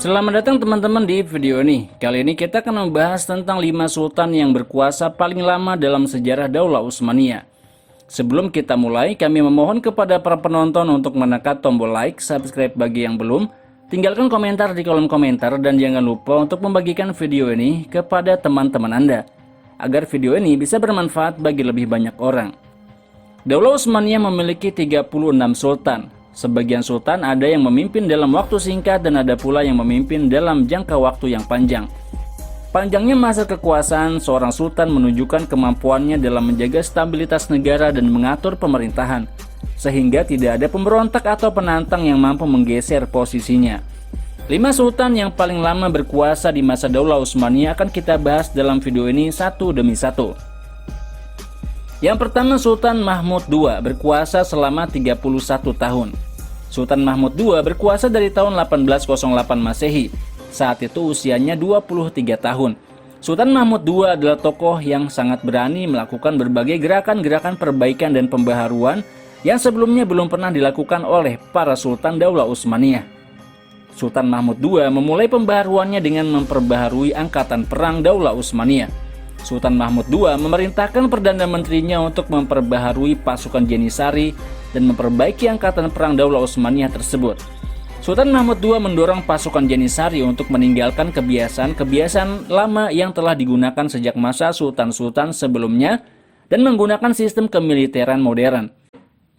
Selamat datang teman-teman di video ini. Kali ini kita akan membahas tentang 5 sultan yang berkuasa paling lama dalam sejarah Daulah Utsmaniyah. Sebelum kita mulai, kami memohon kepada para penonton untuk menekan tombol like, subscribe bagi yang belum, tinggalkan komentar di kolom komentar, dan jangan lupa untuk membagikan video ini kepada teman-teman Anda, agar video ini bisa bermanfaat bagi lebih banyak orang. Daulah Utsmaniyah memiliki 36 sultan. Sebagian sultan ada yang memimpin dalam waktu singkat dan ada pula yang memimpin dalam jangka waktu yang panjang. Panjangnya masa kekuasaan seorang sultan menunjukkan kemampuannya dalam menjaga stabilitas negara dan mengatur pemerintahan, sehingga tidak ada pemberontak atau penantang yang mampu menggeser posisinya. 5 sultan yang paling lama berkuasa di masa Daulah Utsmaniyah akan kita bahas dalam video ini satu demi satu. Yang pertama, Sultan Mahmud II berkuasa selama 31 tahun. Sultan Mahmud II berkuasa dari tahun 1808 Masehi. Saat itu usianya 23 tahun. Sultan Mahmud II adalah tokoh yang sangat berani melakukan berbagai gerakan-gerakan perbaikan dan pembaharuan yang sebelumnya belum pernah dilakukan oleh para sultan Daulah Utsmaniyah. Sultan Mahmud II memulai pembaharuannya dengan memperbaharui angkatan perang Daulah Utsmaniyah. Sultan Mahmud II memerintahkan Perdana Menterinya untuk memperbaharui pasukan Janissary dan memperbaiki angkatan perang Daulah Utsmaniyah tersebut. Sultan Mahmud II mendorong pasukan Janissary untuk meninggalkan kebiasaan-kebiasaan lama yang telah digunakan sejak masa sultan-sultan sebelumnya dan menggunakan sistem kemiliteran modern.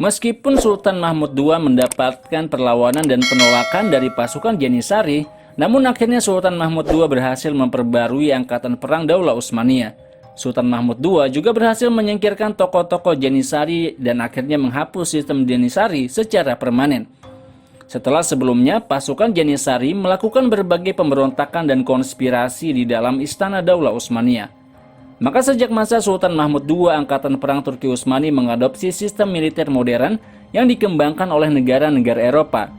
Meskipun Sultan Mahmud II mendapatkan perlawanan dan penolakan dari pasukan Janissary, namun akhirnya Sultan Mahmud II berhasil memperbarui angkatan perang Daulah Utsmaniyah. Sultan Mahmud II juga berhasil menyingkirkan tokoh-tokoh Janissary dan akhirnya menghapus sistem Janissary secara permanen. Setelah sebelumnya pasukan Janissary melakukan berbagai pemberontakan dan konspirasi di dalam istana Daulah Utsmaniyah. Maka sejak masa Sultan Mahmud II, angkatan perang Turki Utsmani mengadopsi sistem militer modern yang dikembangkan oleh negara-negara Eropa.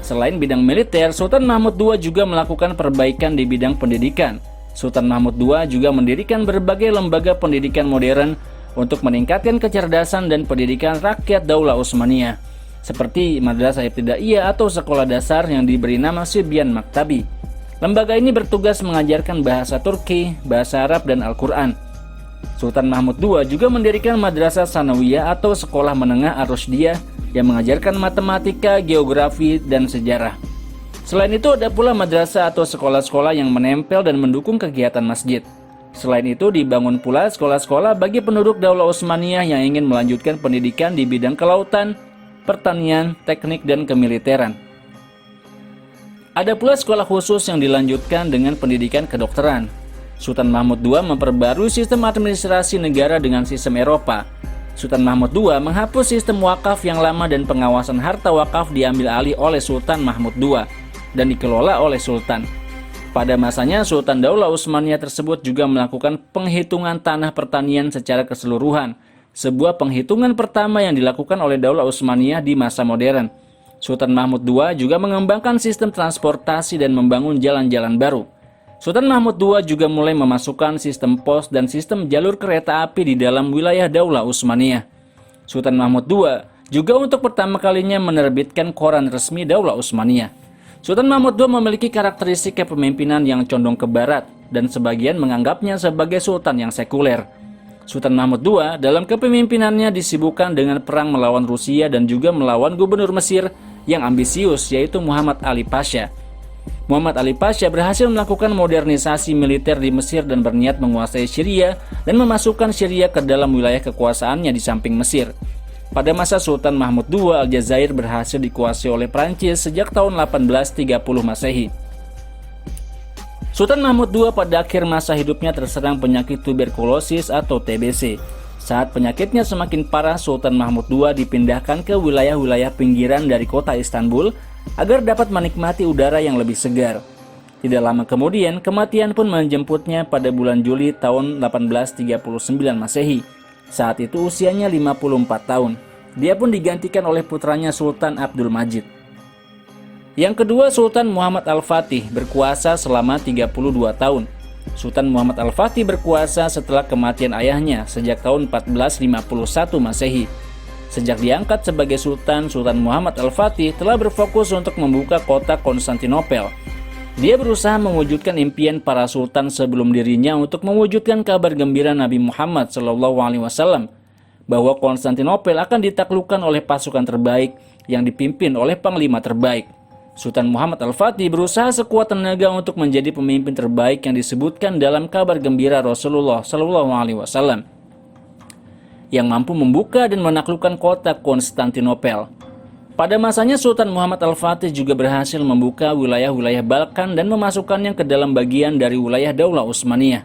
Selain bidang militer, Sultan Mahmud II juga melakukan perbaikan di bidang pendidikan. Sultan Mahmud II juga mendirikan berbagai lembaga pendidikan modern untuk meningkatkan kecerdasan dan pendidikan rakyat Daulah Utsmaniyah, seperti Madrasah Ibtidaiyah atau sekolah dasar yang diberi nama Sibyan Maktabi. Lembaga ini bertugas mengajarkan bahasa Turki, bahasa Arab, dan Al-Quran. Sultan Mahmud II juga mendirikan Madrasah Sanawiyah atau sekolah menengah Ar-Rushdiyah yang mengajarkan matematika, geografi, dan sejarah. Selain itu ada pula madrasah atau sekolah-sekolah yang menempel dan mendukung kegiatan masjid. Selain itu dibangun pula sekolah-sekolah bagi penduduk Daulah Utsmaniyah yang ingin melanjutkan pendidikan di bidang kelautan, pertanian, teknik, dan kemiliteran. Ada pula sekolah khusus yang dilanjutkan dengan pendidikan kedokteran. Sultan Mahmud II memperbarui sistem administrasi negara dengan sistem Eropa. Sultan Mahmud II menghapus sistem wakaf yang lama dan pengawasan harta wakaf diambil alih oleh Sultan Mahmud II dan dikelola oleh Sultan. Pada masanya, Sultan Daulah Utsmaniyah tersebut juga melakukan penghitungan tanah pertanian secara keseluruhan, sebuah penghitungan pertama yang dilakukan oleh Daulah Utsmaniyah di masa modern. Sultan Mahmud II juga mengembangkan sistem transportasi dan membangun jalan-jalan baru. Sultan Mahmud II juga mulai memasukkan sistem pos dan sistem jalur kereta api di dalam wilayah Daulah Utsmaniyah. Sultan Mahmud II juga untuk pertama kalinya menerbitkan koran resmi Daulah Utsmaniyah. Sultan Mahmud II memiliki karakteristik kepemimpinan yang condong ke barat dan sebagian menganggapnya sebagai sultan yang sekuler. Sultan Mahmud II dalam kepemimpinannya disibukkan dengan perang melawan Rusia dan juga melawan gubernur Mesir yang ambisius, yaitu Muhammad Ali Pasha. Muhammad Ali Pasha berhasil melakukan modernisasi militer di Mesir dan berniat menguasai Syria dan memasukkan Syria ke dalam wilayah kekuasaannya di samping Mesir. Pada masa Sultan Mahmud II, Aljazair berhasil dikuasai oleh Prancis sejak tahun 1830 Masehi. Sultan Mahmud II pada akhir masa hidupnya terserang penyakit tuberkulosis atau TBC. Saat penyakitnya semakin parah, Sultan Mahmud II dipindahkan ke wilayah-wilayah pinggiran dari kota Istanbul agar dapat menikmati udara yang lebih segar. Tidak lama kemudian, kematian pun menjemputnya pada bulan Juli tahun 1839 Masehi. Saat itu usianya 54 tahun. Dia pun digantikan oleh putranya Sultan Abdul Majid. Yang kedua, Sultan Muhammad Al-Fatih berkuasa selama 32 tahun. Sultan Muhammad Al-Fatih berkuasa setelah kematian ayahnya sejak tahun 1451 Masehi. Sejak diangkat sebagai Sultan, Sultan Muhammad Al-Fatih telah berfokus untuk membuka kota Konstantinopel. Dia berusaha mewujudkan impian para sultan sebelum dirinya untuk mewujudkan kabar gembira Nabi Muhammad SAW bahwa Konstantinopel akan ditaklukkan oleh pasukan terbaik yang dipimpin oleh panglima terbaik. Sultan Muhammad Al-Fatih berusaha sekuat tenaga untuk menjadi pemimpin terbaik yang disebutkan dalam kabar gembira Rasulullah SAW, yang mampu membuka dan menaklukkan kota Konstantinopel. Pada masanya Sultan Muhammad Al-Fatih juga berhasil membuka wilayah-wilayah Balkan dan memasukkannya ke dalam bagian dari wilayah Daulah Utsmaniyah.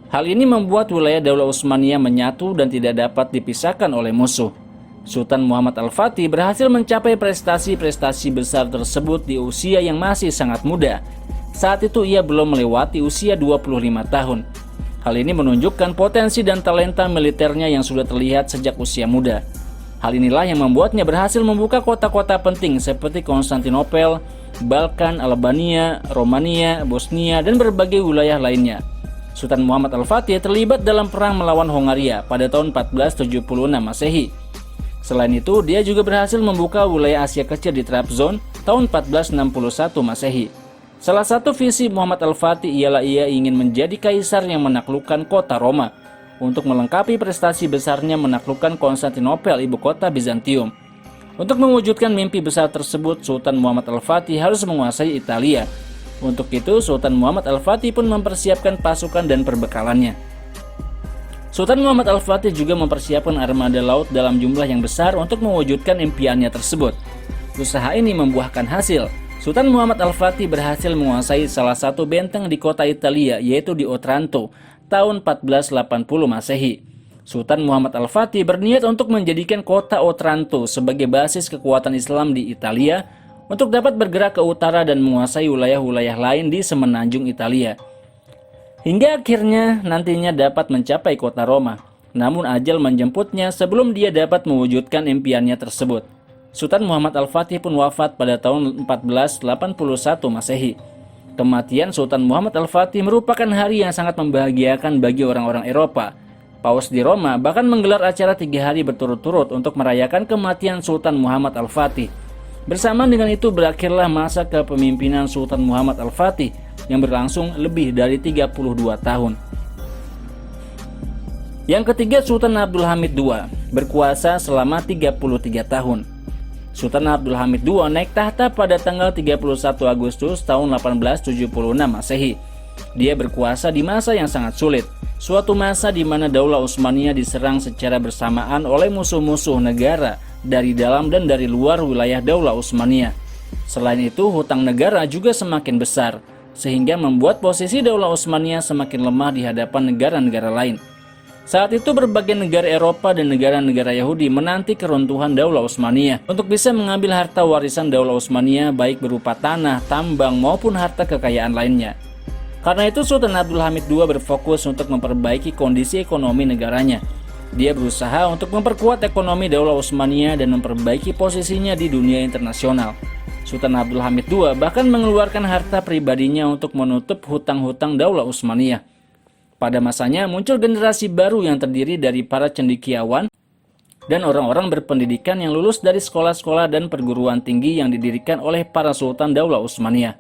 Hal ini membuat wilayah Daulah Utsmaniyah menyatu dan tidak dapat dipisahkan oleh musuh. Sultan Muhammad Al-Fatih berhasil mencapai prestasi-prestasi besar tersebut di usia yang masih sangat muda. Saat itu ia belum melewati usia 25 tahun. Hal ini menunjukkan potensi dan talenta militernya yang sudah terlihat sejak usia muda. Hal inilah yang membuatnya berhasil membuka kota-kota penting seperti Konstantinopel, Balkan, Albania, Romania, Bosnia, dan berbagai wilayah lainnya. Sultan Muhammad Al-Fatih terlibat dalam perang melawan Hongaria pada tahun 1476 Masehi. Selain itu, dia juga berhasil membuka wilayah Asia Kecil di Trabzon tahun 1461 Masehi. Salah satu visi Muhammad Al-Fatih ialah ia ingin menjadi kaisar yang menaklukkan kota Roma, untuk melengkapi prestasi besarnya menaklukkan Konstantinopel, ibu kota Bizantium. Untuk mewujudkan mimpi besar tersebut, Sultan Muhammad Al-Fatih harus menguasai Italia. Untuk itu, Sultan Muhammad Al-Fatih pun mempersiapkan pasukan dan perbekalannya. Sultan Muhammad Al-Fatih juga mempersiapkan armada laut dalam jumlah yang besar untuk mewujudkan impiannya tersebut. Usaha ini membuahkan hasil. Sultan Muhammad Al-Fatih berhasil menguasai salah satu benteng di kota Italia, yaitu di Otranto, tahun 1480 Masehi. Sultan Muhammad Al-Fatih berniat untuk menjadikan kota Otranto sebagai basis kekuatan Islam di Italia untuk dapat bergerak ke utara dan menguasai wilayah-wilayah lain di semenanjung Italia. Hingga akhirnya nantinya dapat mencapai kota Roma. Namun ajal menjemputnya sebelum dia dapat mewujudkan impiannya tersebut. Sultan Muhammad Al-Fatih pun wafat pada tahun 1481 Masehi. Kematian Sultan Muhammad Al-Fatih merupakan hari yang sangat membahagiakan bagi orang-orang Eropa. Paus di Roma bahkan menggelar acara 3 hari berturut-turut untuk merayakan kematian Sultan Muhammad Al-Fatih. Bersamaan dengan itu berakhirlah masa kepemimpinan Sultan Muhammad Al-Fatih yang berlangsung lebih dari 32 tahun. Yang ketiga, Sultan Abdul Hamid II berkuasa selama 33 tahun. Sultan Abdul Hamid II naik tahta pada tanggal 31 Agustus tahun 1876 Masehi. Dia berkuasa di masa yang sangat sulit, suatu masa di mana Daulah Utsmaniyah diserang secara bersamaan oleh musuh-musuh negara dari dalam dan dari luar wilayah Daulah Utsmaniyah. Selain itu, hutang negara juga semakin besar, sehingga membuat posisi Daulah Utsmaniyah semakin lemah di hadapan negara-negara lain. Saat itu berbagai negara Eropa dan negara-negara Yahudi menanti keruntuhan Daulah Utsmaniyah untuk bisa mengambil harta warisan Daulah Utsmaniyah baik berupa tanah, tambang maupun harta kekayaan lainnya. Karena itu Sultan Abdul Hamid II berfokus untuk memperbaiki kondisi ekonomi negaranya. Dia berusaha untuk memperkuat ekonomi Daulah Utsmaniyah dan memperbaiki posisinya di dunia internasional. Sultan Abdul Hamid II bahkan mengeluarkan harta pribadinya untuk menutup hutang-hutang Daulah Utsmaniyah. Pada masanya muncul generasi baru yang terdiri dari para cendekiawan dan orang-orang berpendidikan yang lulus dari sekolah-sekolah dan perguruan tinggi yang didirikan oleh para sultan Daulah Utsmaniyah.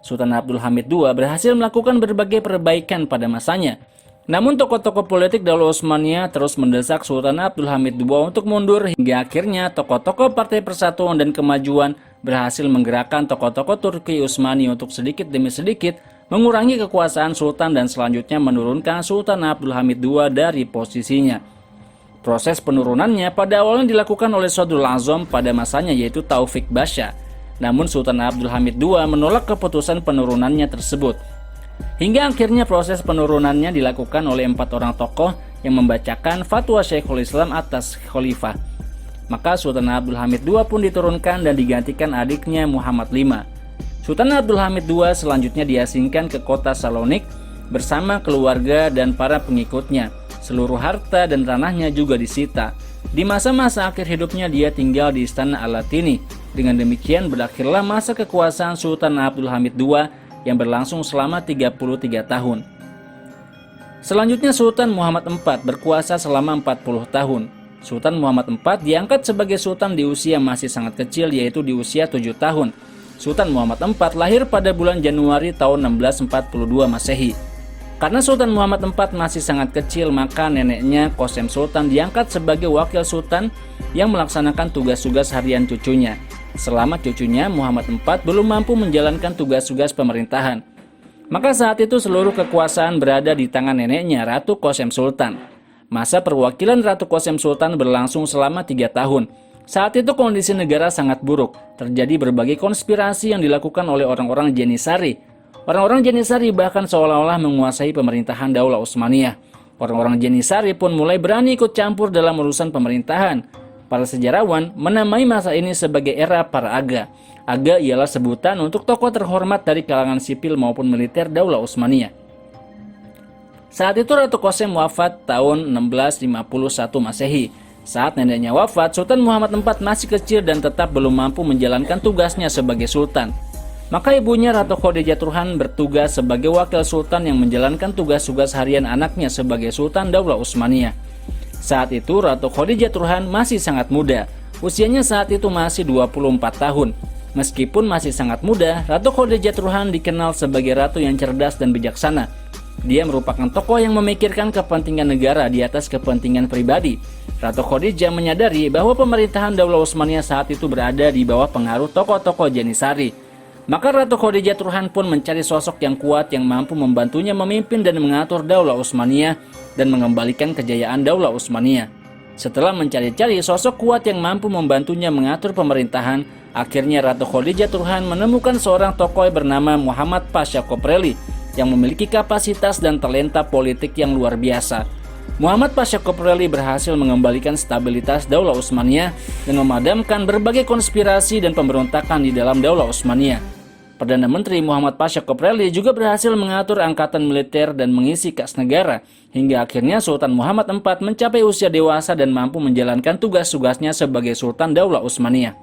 Sultan Abdul Hamid II berhasil melakukan berbagai perbaikan pada masanya. Namun tokoh-tokoh politik Daulah Utsmaniyah terus mendesak Sultan Abdul Hamid II untuk mundur hingga akhirnya tokoh-tokoh Partai Persatuan dan Kemajuan berhasil menggerakkan tokoh-tokoh Turki Utsmani untuk sedikit demi sedikit mengurangi kekuasaan Sultan dan selanjutnya menurunkan Sultan Abdul Hamid II dari posisinya. Proses penurunannya pada awalnya dilakukan oleh Sadrul Azam pada masanya yaitu Taufik Basha. Namun Sultan Abdul Hamid II menolak keputusan penurunannya tersebut. Hingga akhirnya proses penurunannya dilakukan oleh 4 orang tokoh yang membacakan fatwa Syekhul Islam atas khalifah. Maka Sultan Abdul Hamid II pun diturunkan dan digantikan adiknya Muhammad V. Sultan Abdul Hamid II selanjutnya diasingkan ke kota Salonik bersama keluarga dan para pengikutnya. Seluruh harta dan tanahnya juga disita. Di masa-masa akhir hidupnya dia tinggal di Istana Alatini. Dengan demikian berakhirlah masa kekuasaan Sultan Abdul Hamid II yang berlangsung selama 33 tahun. Selanjutnya Sultan Muhammad IV berkuasa selama 40 tahun. Sultan Muhammad IV diangkat sebagai sultan di usia masih sangat kecil yaitu di usia 7 tahun. Sultan Muhammad IV lahir pada bulan Januari tahun 1642 Masehi. Karena Sultan Muhammad IV masih sangat kecil, maka neneknya Qasem Sultan diangkat sebagai wakil sultan yang melaksanakan tugas-tugas harian cucunya. Selama cucunya Muhammad IV belum mampu menjalankan tugas-tugas pemerintahan. Maka saat itu seluruh kekuasaan berada di tangan neneknya, Ratu Qasem Sultan. Masa perwakilan Ratu Qasem Sultan berlangsung selama 3 tahun. Saat itu kondisi negara sangat buruk. Terjadi berbagai konspirasi yang dilakukan oleh orang-orang Janissary. Orang-orang Janissary bahkan seolah-olah menguasai pemerintahan Daulah Utsmaniyah. Orang-orang Janissary pun mulai berani ikut campur dalam urusan pemerintahan. Para sejarawan menamai masa ini sebagai era para aga. Aga ialah sebutan untuk tokoh terhormat dari kalangan sipil maupun militer Daulah Utsmaniyah. Saat itu Ratu Qasem wafat tahun 1651 Masehi. Saat neneknya wafat, Sultan Muhammad IV masih kecil dan tetap belum mampu menjalankan tugasnya sebagai sultan. Maka ibunya Ratu Khadijah Turhan bertugas sebagai wakil sultan yang menjalankan tugas-tugas harian anaknya sebagai Sultan Daulah Utsmaniyah. Saat itu Ratu Khadijah Turhan masih sangat muda. Usianya saat itu masih 24 tahun. Meskipun masih sangat muda, Ratu Khadijah Turhan dikenal sebagai ratu yang cerdas dan bijaksana. Dia merupakan tokoh yang memikirkan kepentingan negara di atas kepentingan pribadi. Ratu Khadijah menyadari bahwa pemerintahan Daulah Utsmaniyah saat itu berada di bawah pengaruh tokoh-tokoh Janissary. Maka Ratu Khadijah Turhan pun mencari sosok yang kuat yang mampu membantunya memimpin dan mengatur Daulah Utsmaniyah dan mengembalikan kejayaan Daulah Utsmaniyah. Setelah mencari-cari sosok kuat yang mampu membantunya mengatur pemerintahan, akhirnya Ratu Khadijah Turhan menemukan seorang tokoh bernama Muhammad Pasha Kopreli yang memiliki kapasitas dan talenta politik yang luar biasa. Muhammad Pasha Kopreli berhasil mengembalikan stabilitas Daulah Utsmaniyah dan memadamkan berbagai konspirasi dan pemberontakan di dalam Daulah Utsmaniyah. Perdana Menteri Muhammad Pasha Kopreli juga berhasil mengatur angkatan militer dan mengisi kas negara, hingga akhirnya Sultan Muhammad IV mencapai usia dewasa dan mampu menjalankan tugas-tugasnya sebagai Sultan Daulah Utsmaniyah.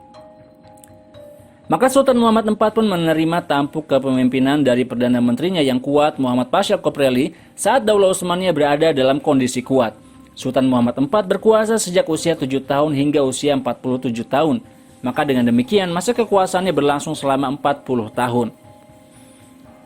Maka Sultan Muhammad IV pun menerima tampuk kepemimpinan dari Perdana Menterinya yang kuat, Muhammad Pasha Kopreli, saat Daulah Utsmaniyah berada dalam kondisi kuat. Sultan Muhammad IV berkuasa sejak usia 7 tahun hingga usia 47 tahun. Maka dengan demikian masa kekuasaannya berlangsung selama 40 tahun.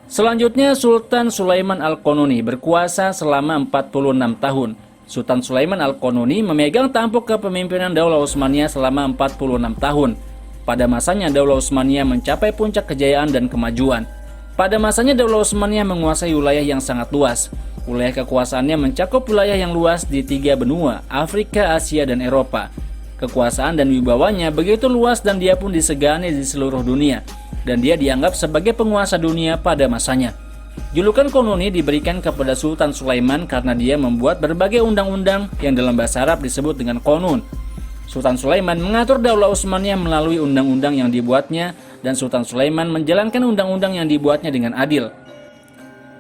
Selanjutnya Sultan Sulaiman Al-Qanuni berkuasa selama 46 tahun. Sultan Sulaiman Al-Qanuni memegang tampuk kepemimpinan Daulah Utsmaniyah selama 46 tahun. Pada masanya Daulah Utsmaniyah mencapai puncak kejayaan dan kemajuan. Pada masanya Daulah Utsmaniyah menguasai wilayah yang sangat luas. Wilayah kekuasaannya mencakup wilayah yang luas di 3 benua, Afrika, Asia, dan Eropa. Kekuasaan dan wibawanya begitu luas dan dia pun disegani di seluruh dunia. Dan dia dianggap sebagai penguasa dunia pada masanya. Julukan Qanuni diberikan kepada Sultan Sulaiman karena dia membuat berbagai undang-undang yang dalam bahasa Arab disebut dengan Qanun. Sultan Sulaiman mengatur Daulah Utsmaniyah melalui undang-undang yang dibuatnya, dan Sultan Sulaiman menjalankan undang-undang yang dibuatnya dengan adil.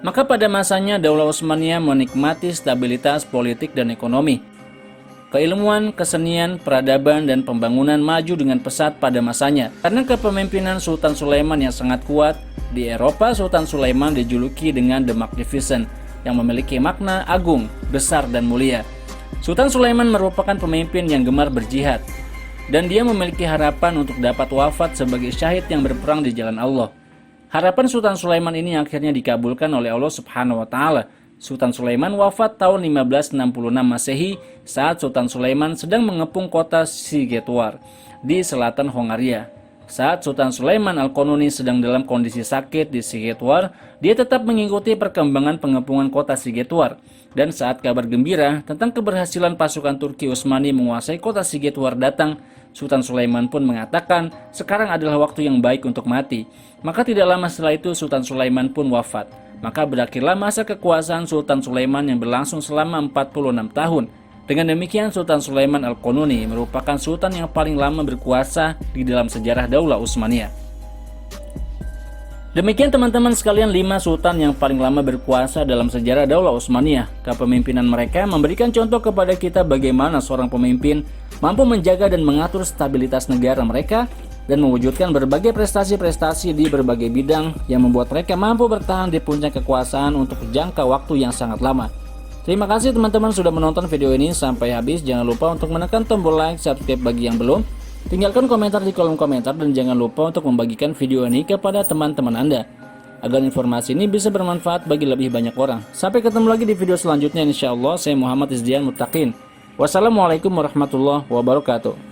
Maka pada masanya Daulah Utsmaniyah menikmati stabilitas politik dan ekonomi. Keilmuan, kesenian, peradaban, dan pembangunan maju dengan pesat pada masanya. Karena kepemimpinan Sultan Sulaiman yang sangat kuat, di Eropa Sultan Sulaiman dijuluki dengan The Magnificent, yang memiliki makna agung, besar, dan mulia. Sultan Sulaiman merupakan pemimpin yang gemar berjihad, dan dia memiliki harapan untuk dapat wafat sebagai syahid yang berperang di jalan Allah. Harapan Sultan Sulaiman ini akhirnya dikabulkan oleh Allah Subhanahu wa Ta'ala. Sultan Sulaiman wafat tahun 1566 Masehi saat Sultan Sulaiman sedang mengepung kota Sigetwar di selatan Hongaria. Saat Sultan Sulaiman Al-Qanuni sedang dalam kondisi sakit di Sigetwar, dia tetap mengikuti perkembangan pengepungan kota Sigetwar. Dan saat kabar gembira tentang keberhasilan pasukan Turki Utsmani menguasai kota Sigetwar datang, Sultan Sulaiman pun mengatakan sekarang adalah waktu yang baik untuk mati. Maka tidak lama setelah itu Sultan Sulaiman pun wafat. Maka berakhirlah masa kekuasaan Sultan Sulaiman yang berlangsung selama 46 tahun. Dengan demikian Sultan Sulaiman Al-Qanuni merupakan sultan yang paling lama berkuasa di dalam sejarah Daulah Utsmaniyah. Demikian teman-teman sekalian 5 sultan yang paling lama berkuasa dalam sejarah Daulah Utsmaniyah. Kepemimpinan mereka memberikan contoh kepada kita bagaimana seorang pemimpin mampu menjaga dan mengatur stabilitas negara mereka dan mewujudkan berbagai prestasi-prestasi di berbagai bidang yang membuat mereka mampu bertahan di puncak kekuasaan untuk jangka waktu yang sangat lama. Terima kasih teman-teman sudah menonton video ini sampai habis. Jangan lupa untuk menekan tombol like, subscribe bagi yang belum, Tinggalkan komentar di kolom komentar dan jangan lupa untuk membagikan video ini kepada teman-teman Anda, agar informasi ini bisa bermanfaat bagi lebih banyak orang. Sampai ketemu lagi di video selanjutnya, insya Allah. Saya Muhammad Izdian Muttaqin. Wassalamualaikum warahmatullahi wabarakatuh.